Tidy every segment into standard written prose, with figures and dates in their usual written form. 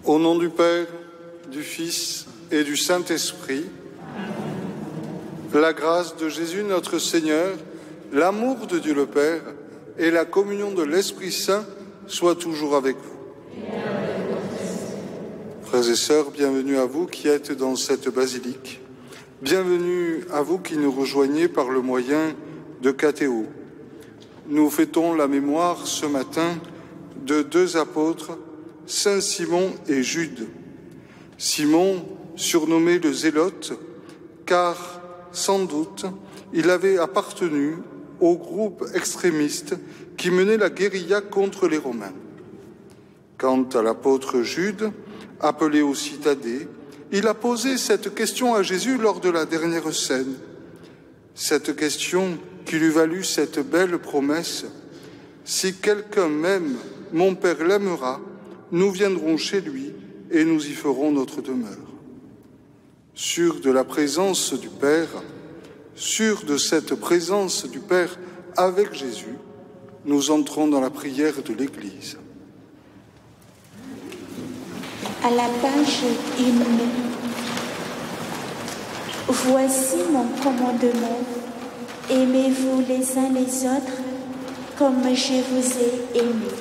Au nom du Père, du Fils et du Saint-Esprit, la grâce de Jésus notre Seigneur, l'amour de Dieu le Père et la communion de l'Esprit Saint soient toujours avec vous. Frères et sœurs, bienvenue à vous qui êtes dans cette basilique. Bienvenue à vous qui nous rejoignez par le moyen de Catéo. Nous fêtons la mémoire ce matin de deux apôtres, Saint Simon et Jude. Simon, surnommé le Zélote, car sans doute il avait appartenu au groupe extrémiste qui menait la guérilla contre les Romains. Quant à l'apôtre Jude, appelé aussi Thaddée, il a posé cette question à Jésus lors de la dernière scène. Cette question qui lui valut cette belle promesse: « Si quelqu'un m'aime, mon Père l'aimera, nous viendrons chez lui et nous y ferons notre demeure. » Sûr de la présence du Père, sûr de cette présence du Père avec Jésus, nous entrons dans la prière de l'Église. À la page 1, voici mon commandement, aimez-vous les uns les autres comme je vous ai aimés.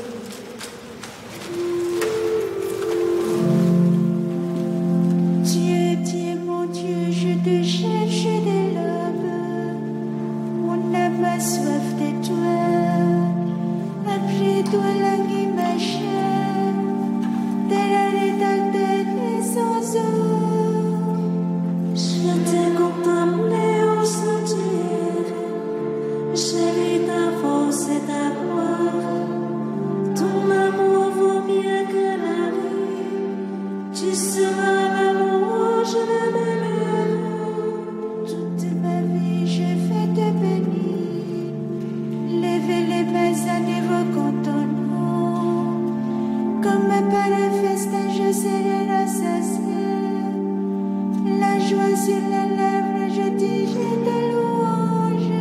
Dieu, Dieu, mon Dieu, je te cherche dès l'aube, mon âme a soif de toi, après toi langue ma chair, sans eau. Je t'ai contemplé au sentier, j'ai vu ta force et ta gloire. Ton amour vaut mieux que la vie, tu seras la louange de mes lèvres. Toute ma vie je vais te bénir, levez les mains à vos contentements. Comme par un festin, je serai rassasié. La joie sur les lèvres, je dis, je te louange.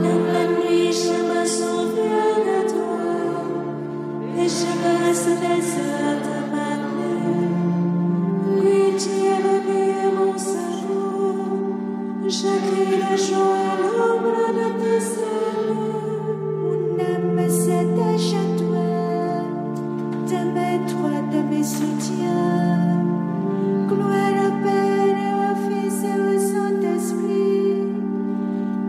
Dans la nuit, je me souviens de toi, et je me laisse les heures te parler. Oui, tu es le Dieu, mon salut. J'écris la joie à l'ombre de tes ailes. Mon âme s'attache à toi. Toi de mes soutiens, gloire au Père et au Fils et au Saint-Esprit,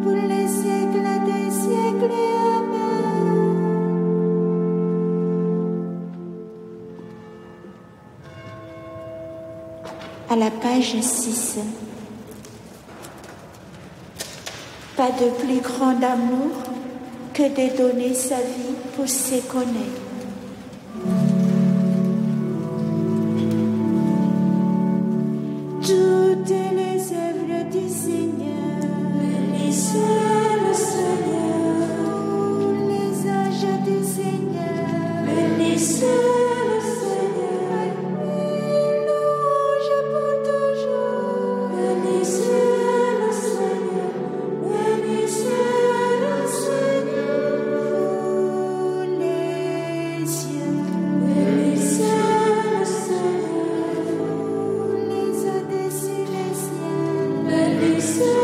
pour les siècles des siècles. Amen. À la page 6. Pas de plus grand amour que de donner sa vie pour se connaître. Toutes les œuvres du Seigneur, bénissez le Seigneur. Tous les anges du Seigneur, bénissez le Seigneur. Louange pour toujours, bénissez le Seigneur, bénissez le Seigneur. Vous les cieux, bénissez le Seigneur. Bénissez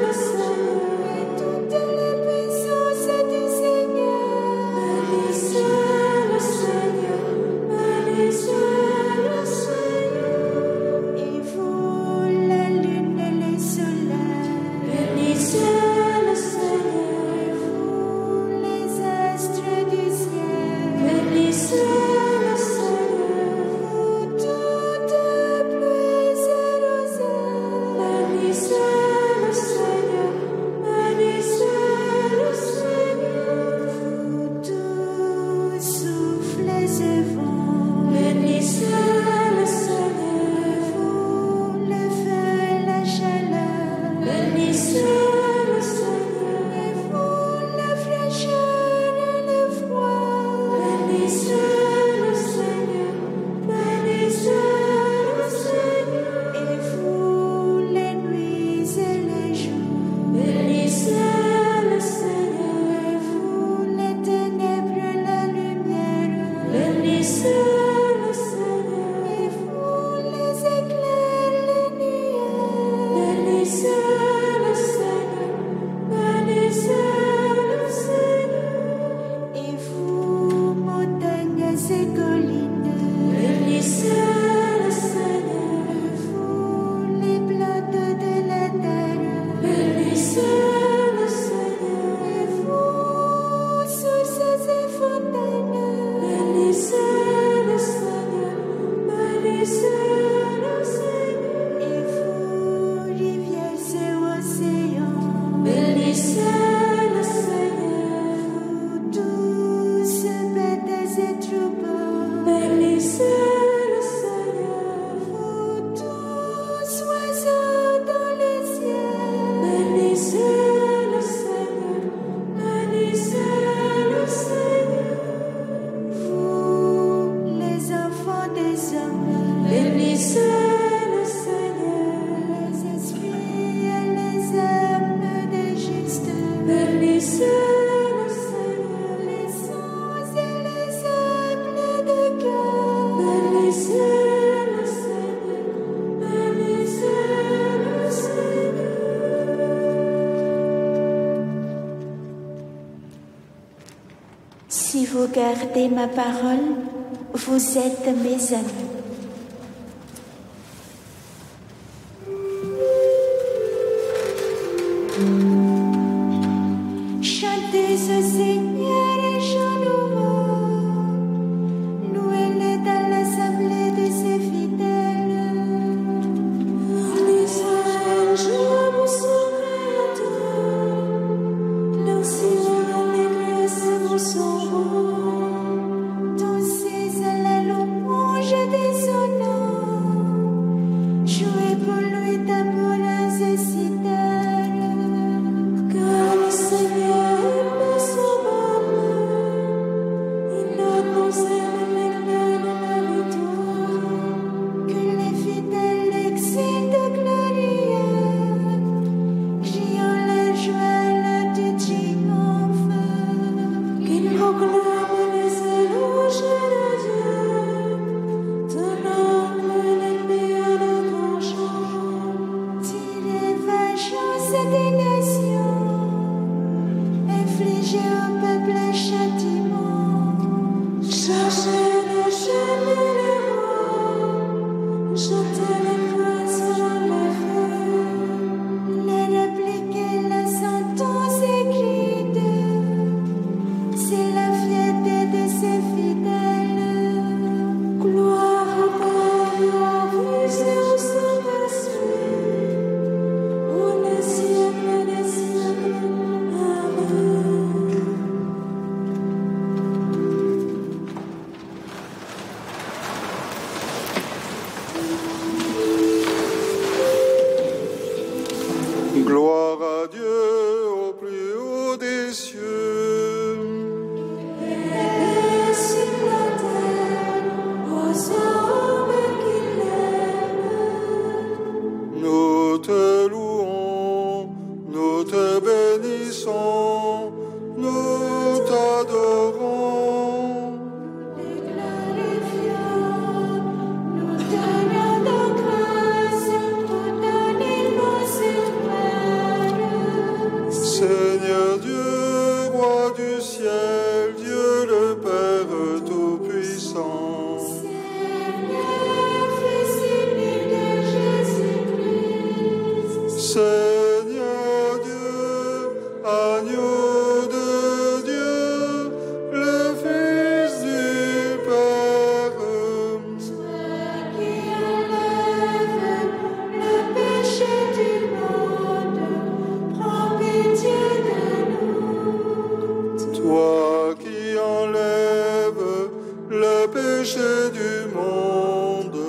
le Seigneur, et toutes les puissances du Seigneur. Bénissez le Seigneur, ces collines. Bénissez le Seigneur, vous les plantes de la terre. Bénissez le Seigneur, et vous sources et fontaines. Bénissez le Seigneur, bénissez le Seigneur, et vous rivières et océans. Bénissez le Seigneur, vous tous bêtes et troupeaux. Bénissez le Seigneur, vous tous oiseaux dans les cieux. Bénissez le Seigneur, bénissez le Seigneur, vous les enfants des hommes. Bénissez le Seigneur, les esprits et les âmes des justes. Bénissez le Seigneur, les sens et les âmes de cœur. Bénissez le Seigneur, bénissez le Seigneur. Si vous gardez ma parole, vous êtes mes amis. Chantez au Seigneur un chant nouveau, louez-le dans l'assemblée de ses fidèles. Louez son Créateur, dansez l'allégresse pour son roi, dansez à la louange de son nom, jouez pour lui tambourins et cithères. Car le Seigneur aime son peuple, il annonce l'éclat de la victoire. Que les fidèles excitent de gloria, criant la joie, la de triomphe. Qu'ils proclament les éloges de Dieu, tenant l'ennemi à la tranchant. Tirez vengeance des nations, infligez au peuple un châtiment. Chargez les chaînes et les rois, jetez les poisons dans le feu. Les répliquez la sentence écrite, c'est la fierté de ses fidèles. Gloire au Père, au Fils et au Saint-Esprit, pour les siècles des siècles. Amen. Gloire à Dieu au plus haut des cieux. Et sur la terre, aux hommes qui l'aiment. Nous te louons, nous te bénissons, nous t'adorons. Les glorifions, nous donnons de grâce pour ton immense œuvre. Seigneur Dieu, roi du ciel, Dieu le Père Tout-Puissant. Seigneur, Fils unique de Jésus-Christ. Seigneur Dieu, agneau de Dieu, le Fils du Père. Toi qui enlèves le péché du monde, prends pitié de nous. Toi qui enlèves le péché du monde,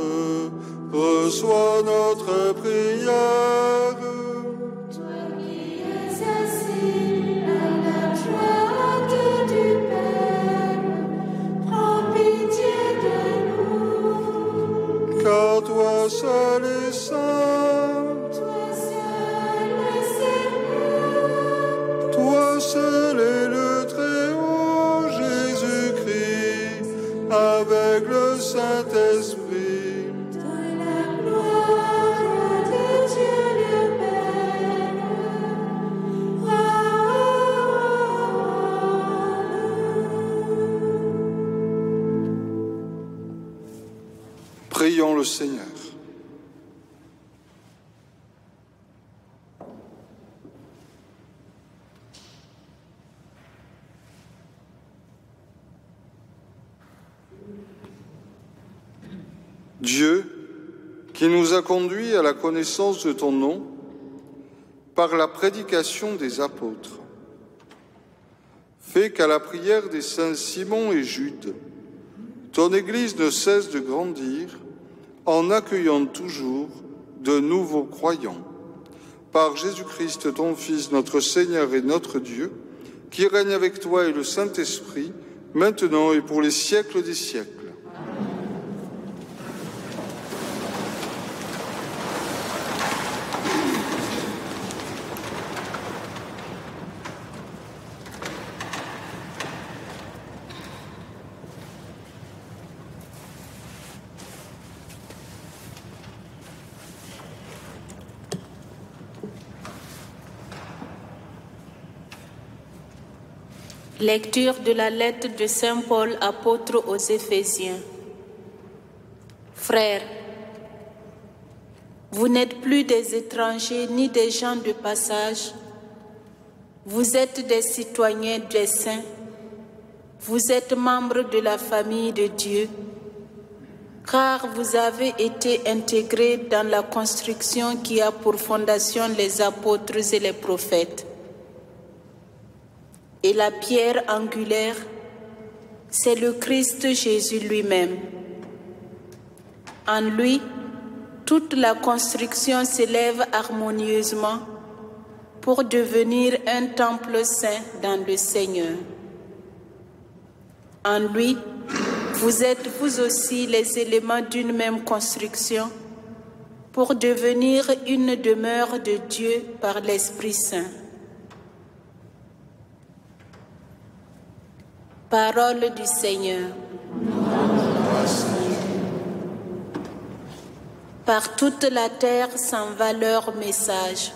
reçois notre prière. Toi qui es assis à la droite du Père, prends pitié de nous. Car toi seul est saint, Toi seul est Seigneur, toi seul est le Très-Haut Jésus-Christ, avec le Saint-Esprit. dans la gloire de Dieu le Père. Amen. Prions le Seigneur. Dieu, qui nous a conduits à la connaissance de ton nom par la prédication des apôtres, fais qu'à la prière des saints Simon et Jude, ton Église ne cesse de grandir en accueillant toujours de nouveaux croyants. Par Jésus-Christ, ton Fils, notre Seigneur et notre Dieu, qui règne avec toi et le Saint-Esprit, maintenant et pour les siècles des siècles. Lecture de la lettre de Saint Paul, apôtre aux Éphésiens. Frères, vous n'êtes plus des étrangers ni des gens de passage. Vous êtes des citoyens des saints. Vous êtes membres de la famille de Dieu, car vous avez été intégrés dans la construction qui a pour fondation les apôtres et les prophètes. Et la pierre angulaire, c'est le Christ Jésus lui-même. En lui, toute la construction s'élève harmonieusement pour devenir un temple saint dans le Seigneur. En lui, vous êtes vous aussi les éléments d'une même construction pour devenir une demeure de Dieu par l'Esprit Saint. Parole du Seigneur. Par toute la terre s'en leur message.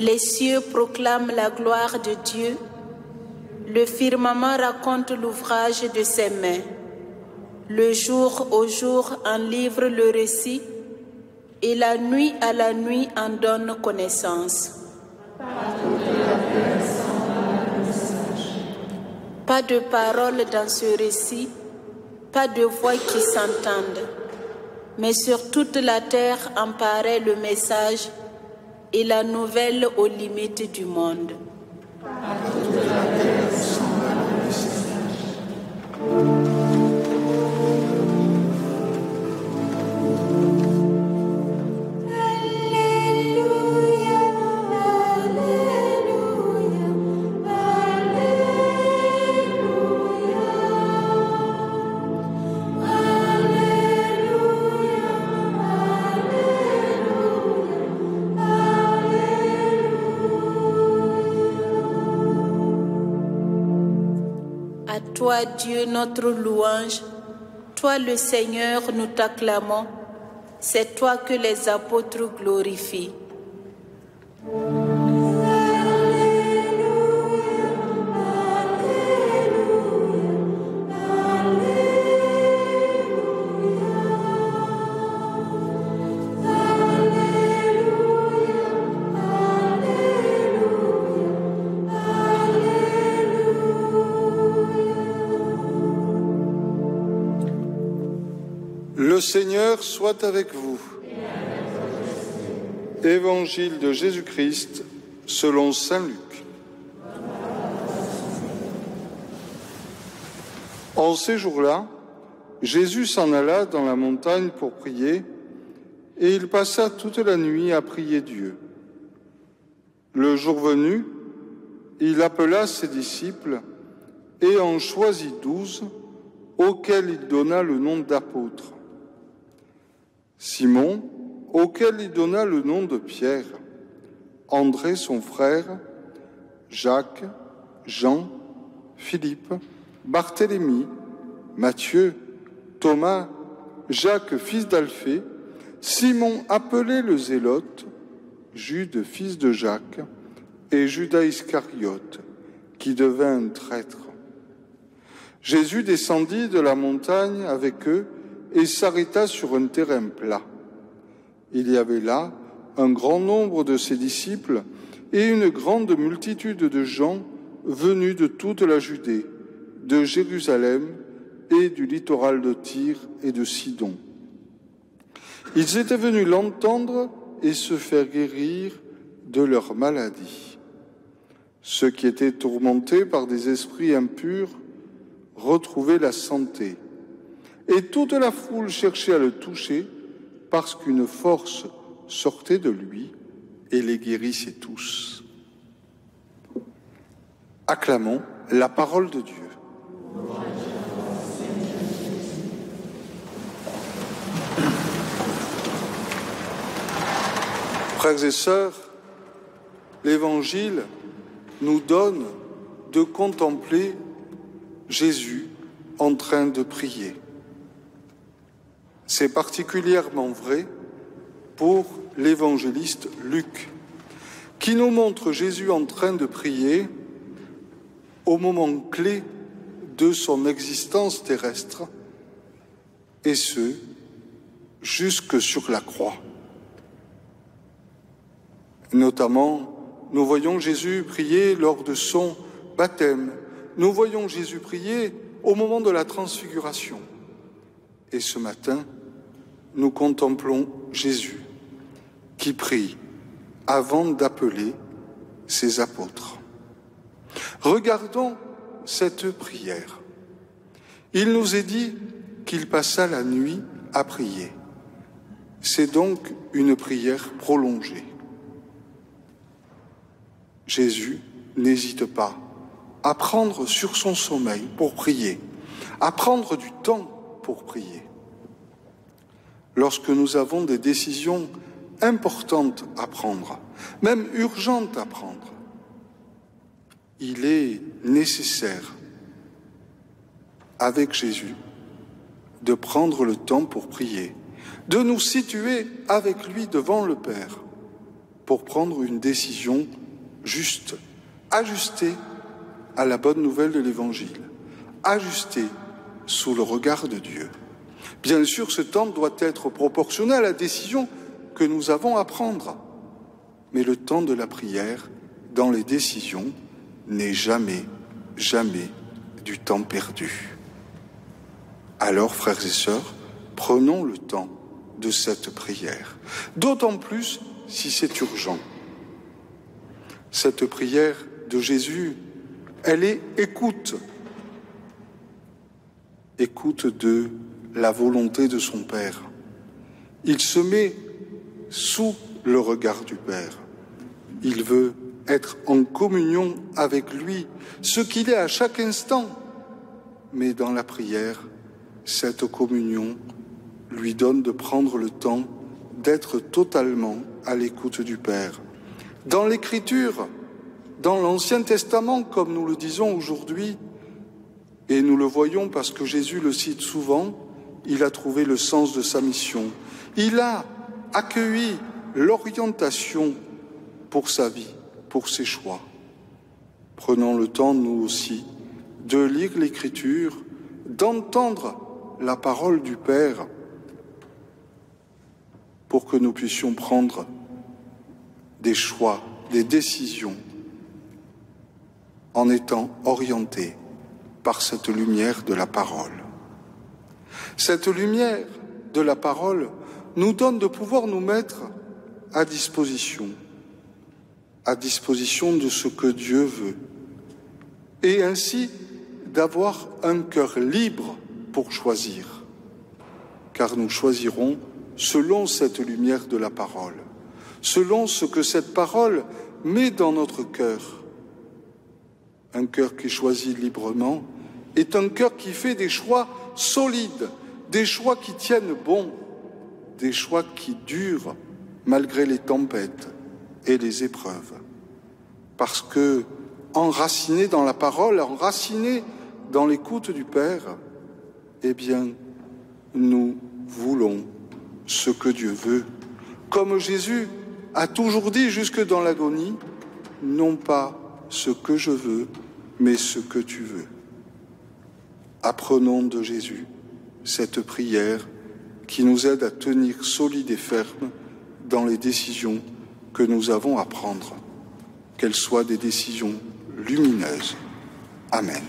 Les cieux proclament la gloire de Dieu. Le firmament raconte l'ouvrage de ses mains. Le jour au jour en livre le récit et la nuit à la nuit en donne connaissance. Pas de parole dans ce récit, pas de voix qui s'entendent, mais sur toute la terre en paraît le message et la nouvelle aux limites du monde. Toi, Dieu, notre louange, toi le Seigneur, nous t'acclamons, c'est toi que les apôtres glorifient. Le Seigneur soit avec vous. Évangile de Jésus-Christ selon saint Luc. En ces jours-là, Jésus s'en alla dans la montagne pour prier, et il passa toute la nuit à prier Dieu. Le jour venu, il appela ses disciples et en choisit 12, auxquels il donna le nom d'apôtres. Simon, auquel il donna le nom de Pierre, André son frère, Jacques, Jean, Philippe, Barthélemy, Matthieu, Thomas, Jacques fils d'Alphée, Simon appelé le Zélote, Jude fils de Jacques, et Judas Iscariote, qui devint un traître. Jésus descendit de la montagne avec eux et s'arrêta sur un terrain plat. Il y avait là un grand nombre de ses disciples et une grande multitude de gens venus de toute la Judée, de Jérusalem et du littoral de Tyr et de Sidon. Ils étaient venus l'entendre et se faire guérir de leur maladie. Ceux qui étaient tourmentés par des esprits impurs retrouvaient la santé. Et toute la foule cherchait à le toucher parce qu'une force sortait de lui et les guérissait tous. Acclamons la parole de Dieu. Frères et sœurs, l'Évangile nous donne de contempler Jésus en train de prier. C'est particulièrement vrai pour l'évangéliste Luc, qui nous montre Jésus en train de prier au moment clé de son existence terrestre, et ce, jusque sur la croix. Notamment, nous voyons Jésus prier lors de son baptême. Nous voyons Jésus prier au moment de la transfiguration. Et ce matin, nous contemplons Jésus qui prie avant d'appeler ses apôtres. Regardons cette prière. Il nous est dit qu'il passa la nuit à prier. C'est donc une prière prolongée. Jésus n'hésite pas à prendre sur son sommeil pour prier, à prendre du temps pour prier. Lorsque nous avons des décisions importantes à prendre, même urgentes à prendre, il est nécessaire, avec Jésus, de prendre le temps pour prier, de nous situer avec lui devant le Père pour prendre une décision juste, ajustée à la bonne nouvelle de l'Évangile, ajustée sous le regard de Dieu. Bien sûr, ce temps doit être proportionné à la décision que nous avons à prendre. Mais le temps de la prière, dans les décisions, n'est jamais, jamais du temps perdu. Alors, frères et sœurs, prenons le temps de cette prière, d'autant plus si c'est urgent. Cette prière de Jésus, elle est écoute. Écoute de la volonté de son Père. Il se met sous le regard du Père. Il veut être en communion avec lui, ce qu'il est à chaque instant. Mais dans la prière, cette communion lui donne de prendre le temps d'être totalement à l'écoute du Père. Dans l'Écriture, dans l'Ancien Testament, comme nous le disons aujourd'hui, et nous le voyons parce que Jésus le cite souvent, il a trouvé le sens de sa mission. Il a accueilli l'orientation pour sa vie, pour ses choix. Prenons le temps, nous aussi, de lire l'Écriture, d'entendre la parole du Père pour que nous puissions prendre des choix, des décisions en étant orientés par cette lumière de la parole. Cette lumière de la parole nous donne de pouvoir nous mettre à disposition de ce que Dieu veut, et ainsi d'avoir un cœur libre pour choisir, car nous choisirons selon cette lumière de la parole, selon ce que cette parole met dans notre cœur. Un cœur qui choisit librement est un cœur qui fait des choix solides, des choix qui tiennent bon, des choix qui durent malgré les tempêtes et les épreuves. Parce que, enracinés dans la parole, enracinés dans l'écoute du Père, eh bien, nous voulons ce que Dieu veut. Comme Jésus a toujours dit jusque dans l'agonie, non pas ce que je veux, mais ce que tu veux. Apprenons de Jésus cette prière qui nous aide à tenir solide et ferme dans les décisions que nous avons à prendre, qu'elles soient des décisions lumineuses. Amen.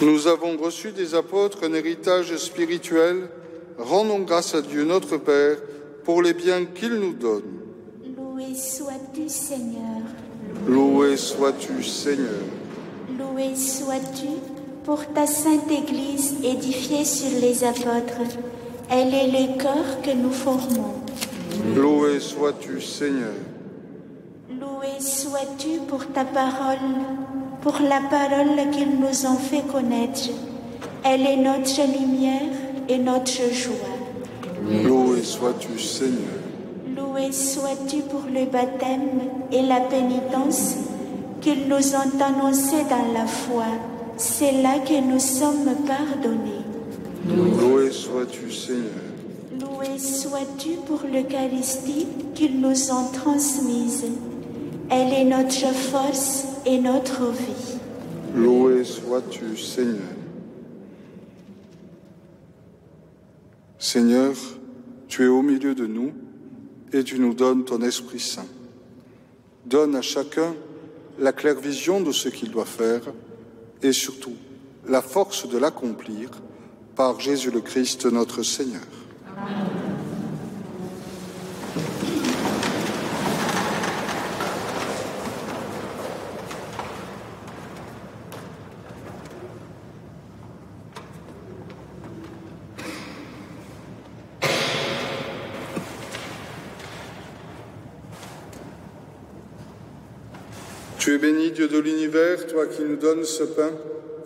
Nous avons reçu des apôtres un héritage spirituel. Rendons grâce à Dieu notre Père pour les biens qu'il nous donne. Loué sois-tu, Seigneur. Loué sois-tu, Seigneur. Loué sois-tu pour ta sainte Église édifiée sur les apôtres. Elle est le corps que nous formons. Loué sois-tu, Seigneur. Loué sois-tu pour ta parole, pour la parole qu'ils nous ont fait connaître. Elle est notre lumière et notre joie. Loué sois-tu, Seigneur. Loué sois-tu pour le baptême et la pénitence qu'ils nous ont annoncés dans la foi. C'est là que nous sommes pardonnés. Loué sois-tu, Seigneur. Loué sois-tu pour l'Eucharistie qu'ils nous ont transmise. Elle est notre force et notre vie. Loué sois-tu, Seigneur. Seigneur, tu es au milieu de nous et tu nous donnes ton Esprit Saint. Donne à chacun la claire vision de ce qu'il doit faire et surtout la force de l'accomplir par Jésus le Christ notre Seigneur. Amen. Tu es béni, Dieu de l'univers, toi qui nous donnes ce pain,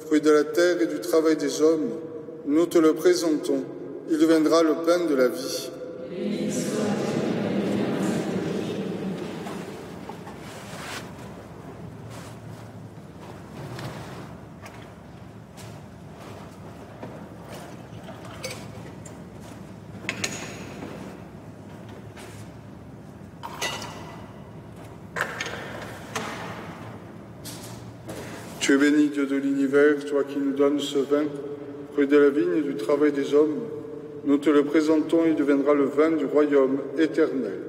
fruit de la terre et du travail des hommes. Nous te le présentons, il deviendra le pain de la vie. Tu es béni, Dieu de l'univers, toi qui nous donnes ce vin, fruit de la vigne et du travail des hommes. Nous te le présentons, il deviendra le vin du royaume éternel.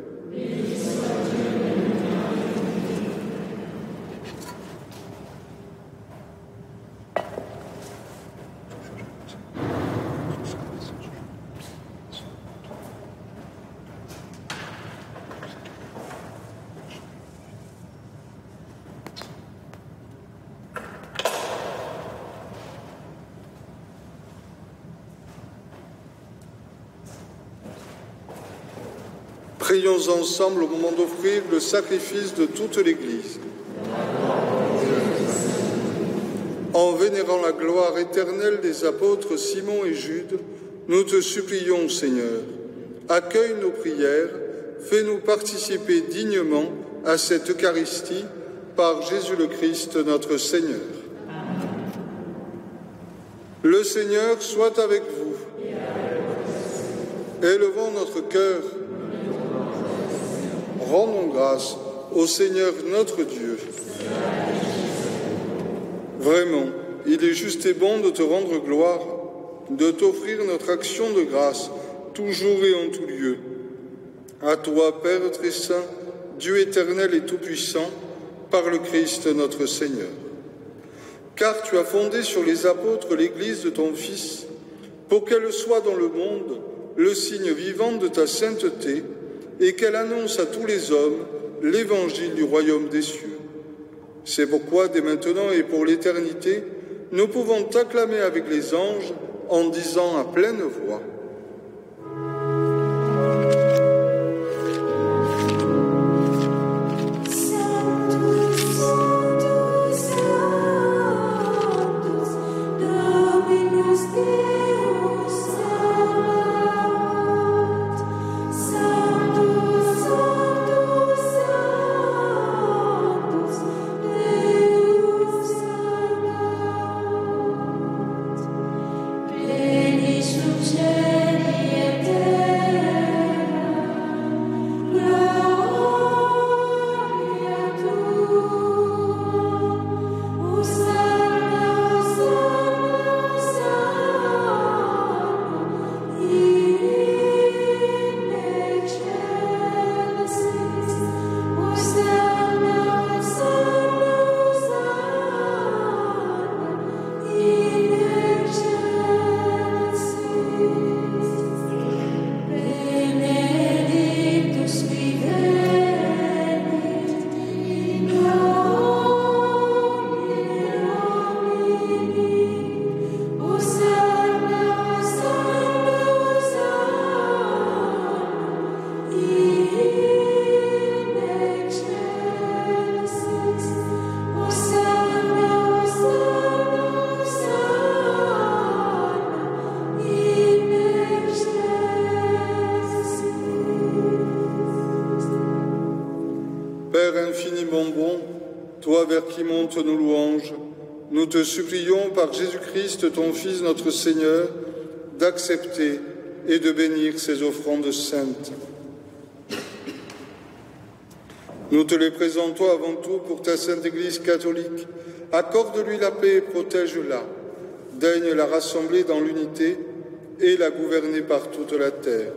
Prions ensemble au moment d'offrir le sacrifice de toute l'Église. En vénérant la gloire éternelle des apôtres Simon et Jude, nous te supplions, Seigneur, accueille nos prières, fais-nous participer dignement à cette Eucharistie par Jésus le Christ notre Seigneur. Le Seigneur soit avec vous. Élevons notre cœur. Rendons grâce au Seigneur notre Dieu. Vraiment, il est juste et bon de te rendre gloire, de t'offrir notre action de grâce, toujours et en tout lieu. À toi, Père très saint, Dieu éternel et tout-puissant, par le Christ notre Seigneur. Car tu as fondé sur les apôtres l'Église de ton Fils, pour qu'elle soit dans le monde le signe vivant de ta sainteté, et qu'elle annonce à tous les hommes l'évangile du royaume des cieux. C'est pourquoi, dès maintenant et pour l'éternité, nous pouvons t'acclamer avec les anges en disant à pleine voix: Toi vers qui montent nos louanges, nous te supplions par Jésus-Christ, ton Fils, notre Seigneur, d'accepter et de bénir ces offrandes saintes. Nous te les présentons avant tout pour ta Sainte Église catholique. Accorde-lui la paix et protège-la. Daigne la rassembler dans l'unité et la gouverner par toute la terre.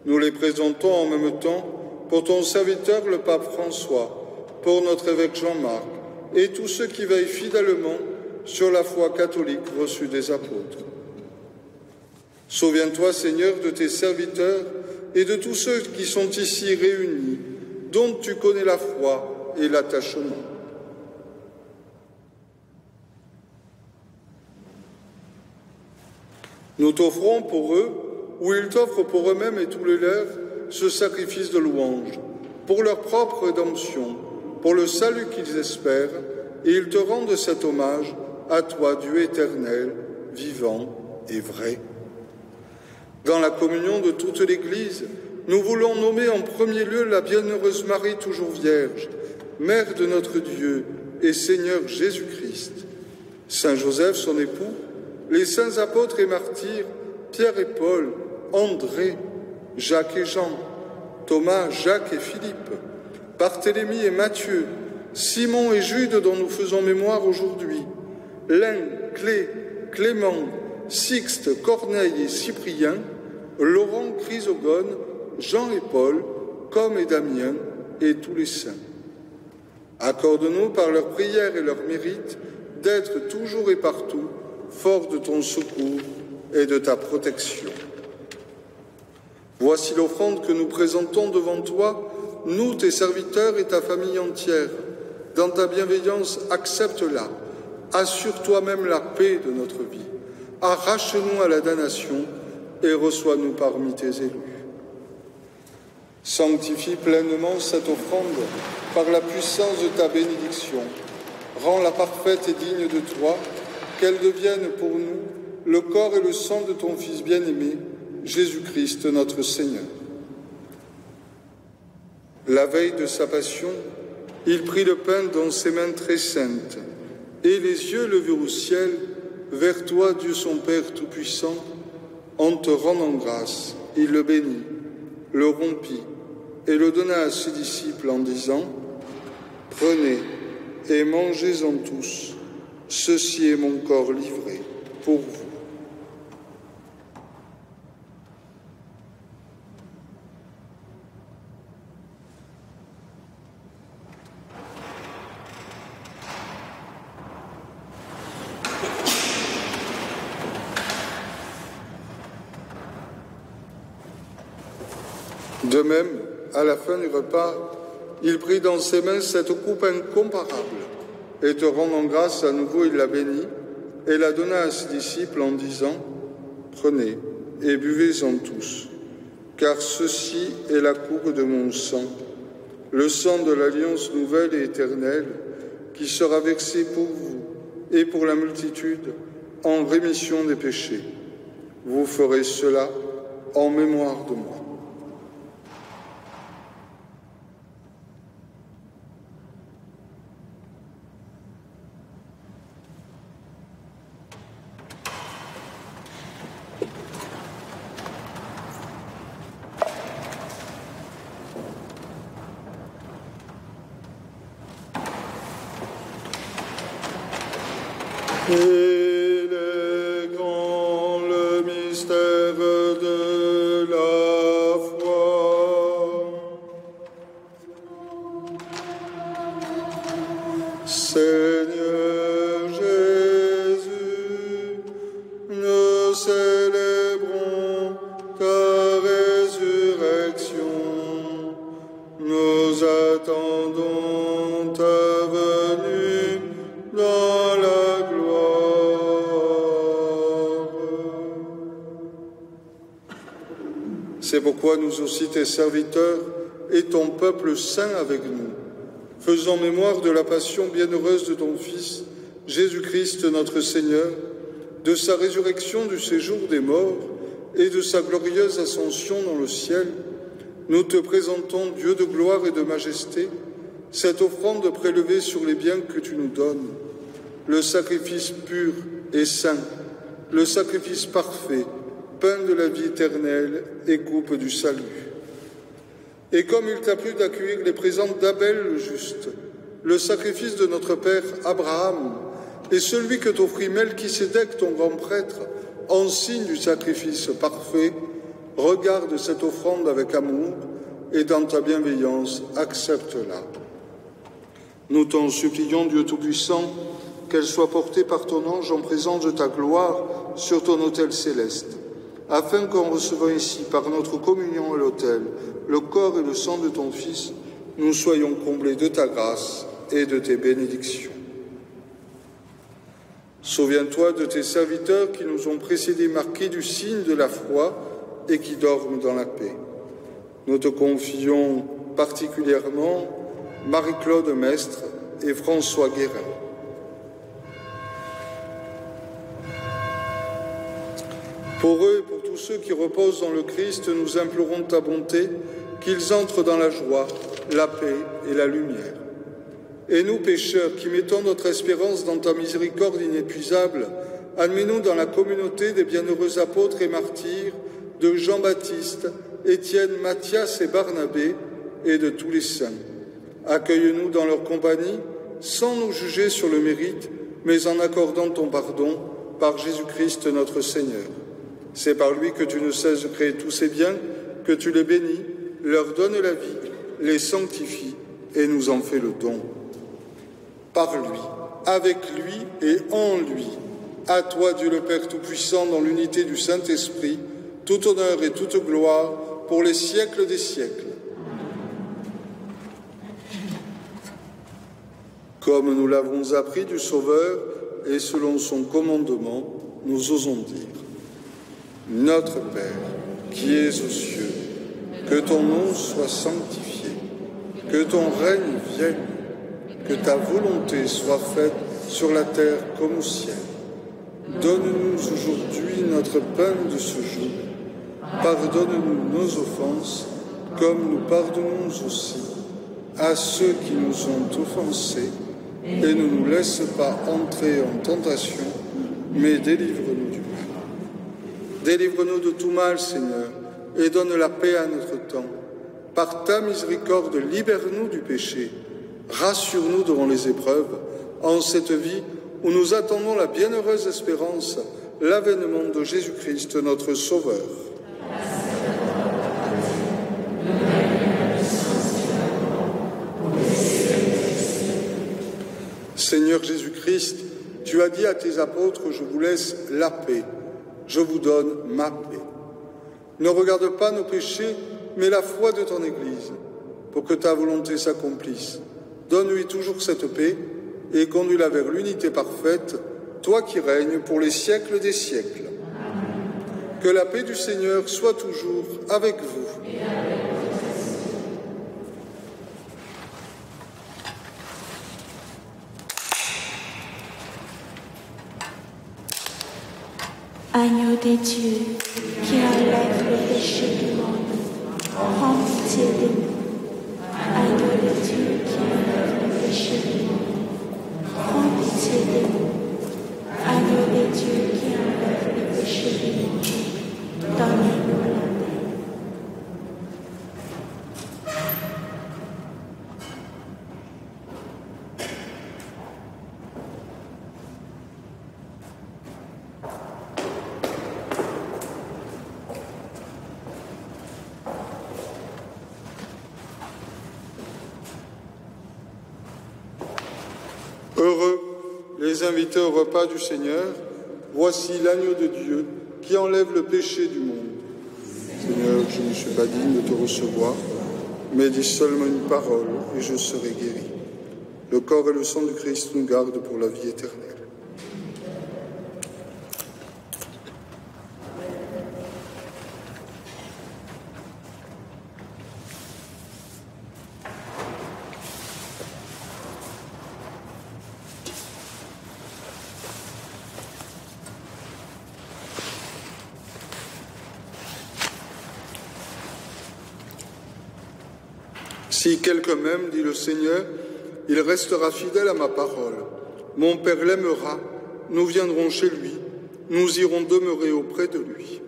Nous les présentons en même temps pour ton serviteur le pape François, pour notre évêque Jean-Marc et tous ceux qui veillent fidèlement sur la foi catholique reçue des apôtres. Souviens-toi, Seigneur, de tes serviteurs et de tous ceux qui sont ici réunis, dont tu connais la foi et l'attachement. Nous t'offrons pour eux, ou ils t'offrent pour eux-mêmes et tous les leurs, ce sacrifice de louange, pour leur propre rédemption, pour le salut qu'ils espèrent, et ils te rendent cet hommage à toi, Dieu éternel, vivant et vrai. Dans la communion de toute l'Église, nous voulons nommer en premier lieu la bienheureuse Marie toujours vierge, Mère de notre Dieu et Seigneur Jésus-Christ, Saint Joseph, son époux, les saints apôtres et martyrs, Pierre et Paul, André, Jacques et Jean, Thomas, Jacques et Philippe, Barthélemy et Matthieu, Simon et Jude dont nous faisons mémoire aujourd'hui, Lin, Clé, Clément, Sixte, Corneille et Cyprien, Laurent, Chrysogone, Jean et Paul, Com et Damien et tous les saints. Accorde-nous par leurs prières et leurs mérites d'être toujours et partout forts de ton secours et de ta protection. Voici l'offrande que nous présentons devant toi, nous, tes serviteurs et ta famille entière. Dans ta bienveillance, accepte-la. Assure toi-même la paix de notre vie. Arrache-nous à la damnation et reçois-nous parmi tes élus. Sanctifie pleinement cette offrande par la puissance de ta bénédiction. Rends-la parfaite et digne de toi, qu'elle devienne pour nous le corps et le sang de ton Fils bien-aimé, Jésus-Christ notre Seigneur. La veille de sa passion, il prit le pain dans ses mains très saintes, et les yeux levés au ciel, vers toi, Dieu son Père Tout-Puissant, en te rendant grâce, il le bénit, le rompit, et le donna à ses disciples en disant: « Prenez et mangez-en tous, ceci est mon corps livré pour vous. » De même, à la fin du repas, il prit dans ses mains cette coupe incomparable, et te rendant grâce à nouveau, il la bénit, et la donna à ses disciples en disant « Prenez et buvez-en tous, car ceci est la coupe de mon sang, le sang de l'alliance nouvelle et éternelle, qui sera versé pour vous et pour la multitude en rémission des péchés. Vous ferez cela en mémoire de moi. » Il est grand le mystère de la foi. Seigneur Jésus, nous célébrons ta résurrection. Nous attendons ta venue dans la gloire. C'est pourquoi nous aussi, tes serviteurs, et ton peuple saint avec nous, faisons mémoire de la passion bienheureuse de ton Fils, Jésus-Christ notre Seigneur, de sa résurrection du séjour des morts et de sa glorieuse ascension dans le ciel, nous te présentons, Dieu de gloire et de majesté, cette offrande prélevée sur les biens que tu nous donnes, le sacrifice pur et saint, le sacrifice parfait, pain de la vie éternelle et coupe du salut. Et comme il t'a plu d'accueillir les présents d'Abel le juste, le sacrifice de notre père Abraham et celui que t'offrit Melchisédek, ton grand prêtre, en signe du sacrifice parfait, regarde cette offrande avec amour et dans ta bienveillance, accepte-la. Nous t'en supplions, Dieu Tout-Puissant, qu'elle soit portée par ton ange en présence de ta gloire sur ton autel céleste, afin qu'en recevant ici, par notre communion à l'autel, le corps et le sang de ton Fils, nous soyons comblés de ta grâce et de tes bénédictions. Souviens-toi de tes serviteurs qui nous ont précédés marqués du signe de la foi et qui dorment dans la paix. Nous te confions particulièrement Marie-Claude Mestre et François Guérin. Pour eux et pour tous ceux qui reposent dans le Christ, nous implorons ta bonté, qu'ils entrent dans la joie, la paix et la lumière. Et nous, pécheurs, qui mettons notre espérance dans ta miséricorde inépuisable, admets-nous dans la communauté des bienheureux apôtres et martyrs de Jean-Baptiste, Étienne, Matthias et Barnabé, et de tous les saints. Accueille-nous dans leur compagnie, sans nous juger sur le mérite, mais en accordant ton pardon par Jésus-Christ notre Seigneur. C'est par lui que tu ne cesses de créer tous ces biens, que tu les bénis, leur donnes la vie, les sanctifies et nous en fais le don. Par lui, avec lui et en lui, à toi, Dieu le Père Tout-Puissant, dans l'unité du Saint-Esprit, tout honneur et toute gloire pour les siècles des siècles. Comme nous l'avons appris du Sauveur et selon son commandement, nous osons dire: Notre Père, qui es aux cieux, que ton nom soit sanctifié, que ton règne vienne, que ta volonté soit faite sur la terre comme au ciel. Donne-nous aujourd'hui notre pain de ce jour. Pardonne-nous nos offenses, comme nous pardonnons aussi à ceux qui nous ont offensés, et ne nous laisse pas entrer en tentation, mais délivre-nous du mal. Délivre-nous de tout mal, Seigneur, et donne la paix à notre temps. Par ta miséricorde, libère-nous du péché. Rassure-nous devant les épreuves, en cette vie où nous attendons la bienheureuse espérance, l'avènement de Jésus-Christ, notre Sauveur. Seigneur Jésus-Christ, tu as dit à tes apôtres: je vous laisse la paix, je vous donne ma paix. Ne regarde pas nos péchés, mais la foi de ton Église, pour que ta volonté s'accomplisse. Donne-lui toujours cette paix et conduis-la vers l'unité parfaite, toi qui règnes pour les siècles des siècles. Que la paix du Seigneur soit toujours avec vous. Agneau de Dieu, qui enlève le péché du monde, prends pitié de nous. Agneau de Dieu, qui enlève le péché du monde, prends pitié de nous. Agneau de Dieu, qui enlève le péché du monde, donne-nous la paix. Heureux les invités au repas du Seigneur, voici l'agneau de Dieu qui enlève le péché du monde. Seigneur, je ne suis pas digne de te recevoir, mais dis seulement une parole et je serai guéri. Le corps et le sang du Christ nous gardent pour la vie éternelle. Si quelqu'un m'aime, dit le Seigneur, il restera fidèle à ma parole. Mon Père l'aimera, nous viendrons chez lui, nous irons demeurer auprès de lui.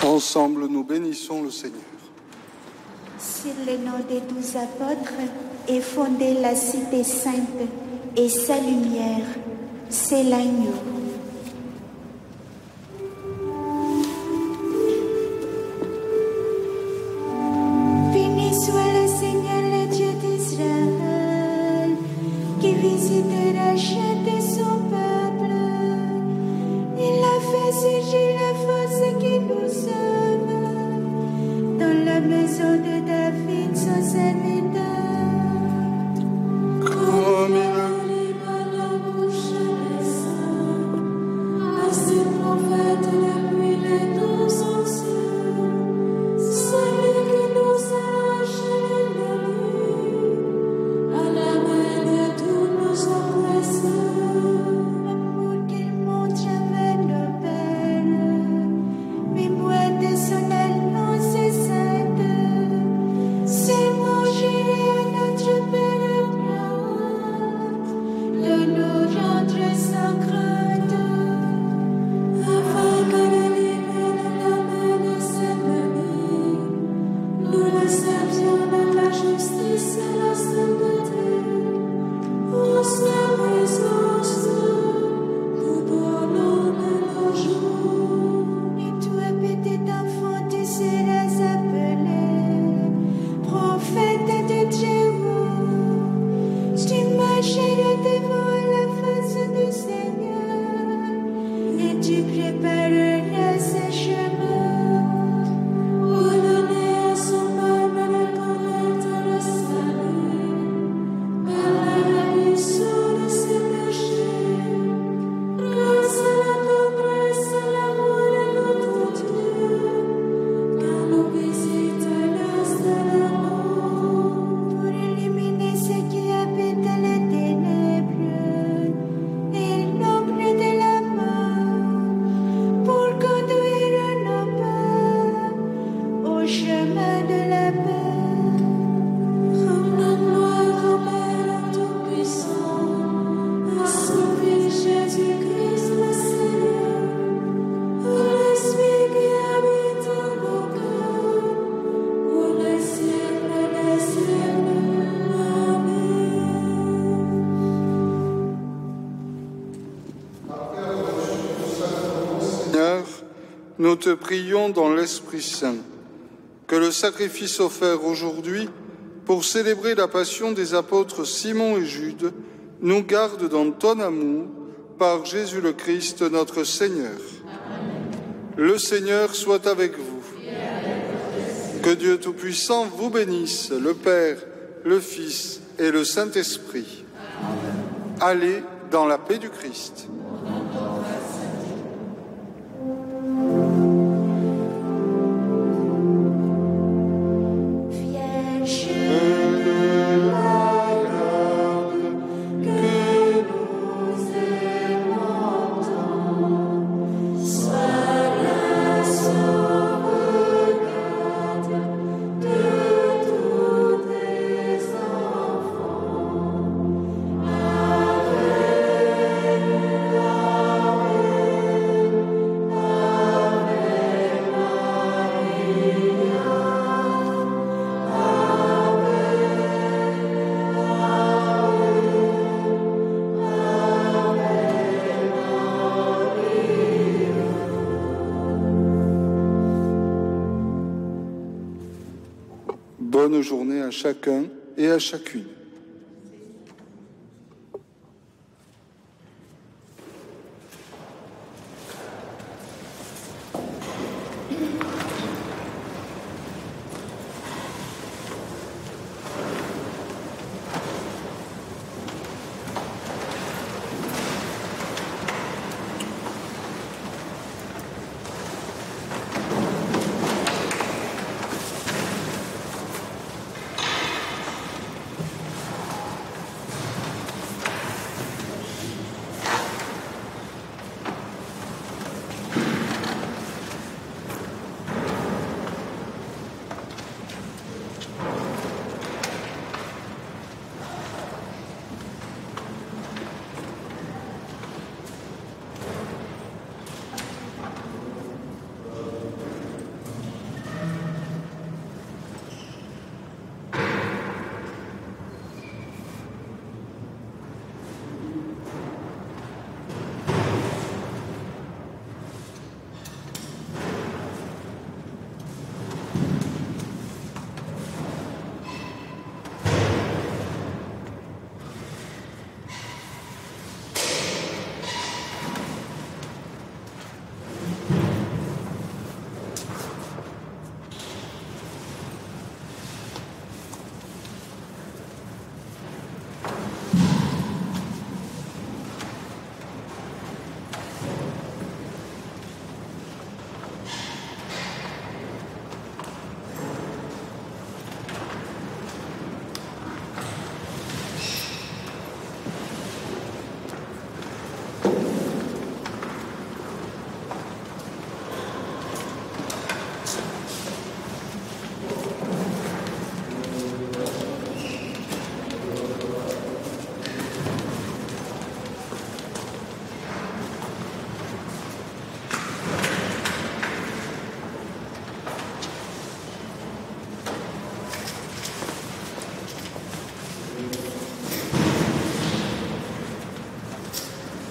Ensemble, nous bénissons le Seigneur. Sur le nom des 12 apôtres est fondée la cité sainte et sa lumière, c'est l'agneau. Béni soit le Seigneur, le Dieu d'Israël, qui visite et rachète son peuple. Il a fait surgir la force qui nous sauve. Dans la maison de David, son serviteur, Comme il a Par la bouche des saints, à ses prophètes depuis les 12 anciens, celui qui nous a achetés à la main de tous nos oppresseurs. l'amour qu'il montre avec nos pères, mémoire de son alliance sainte, c'est manger à notre Père de nous rendre sans crainte. Afin que le livre de la main de ses ennemis, nous le servions dans la justice et la sainteté, en sa présence, nous donnons de nos jours. Et toi, petit enfant, tu seras appelé prophète de Très-Haut. Tu marcheras devant la face du Seigneur et tu prépareras ses chemins. Pour donner à son peuple de connaître le salut, par la rémission de ses péchés, grâce à la tendresse et l'amour de notre Dieu, car nous visite l'as de la mort. Pour illuminer ceux qui habitent les ténèbres et l'ombre de la mort, pour conduire nos pas au chemin de la paix. Rends-nous gloire au Père Tout-Puissant, à son Fils Jésus-Christ le Seigneur, à l'Esprit qui habite en nos cœurs, pour les siècles des siècles. Amen. Seigneur, nous te prions dans l'Esprit Saint, que le sacrifice offert aujourd'hui pour célébrer la passion des apôtres Simon et Jude nous garde dans ton amour par Jésus le Christ notre Seigneur. Le Seigneur soit avec vous. Que Dieu Tout-Puissant vous bénisse, le Père, le Fils et le Saint-Esprit. Allez dans la paix du Christ. Vierge de la garde, que nous aimons tant, sois la sauvegarde de tous tes enfants. Bonne journée à chacun et à chacune.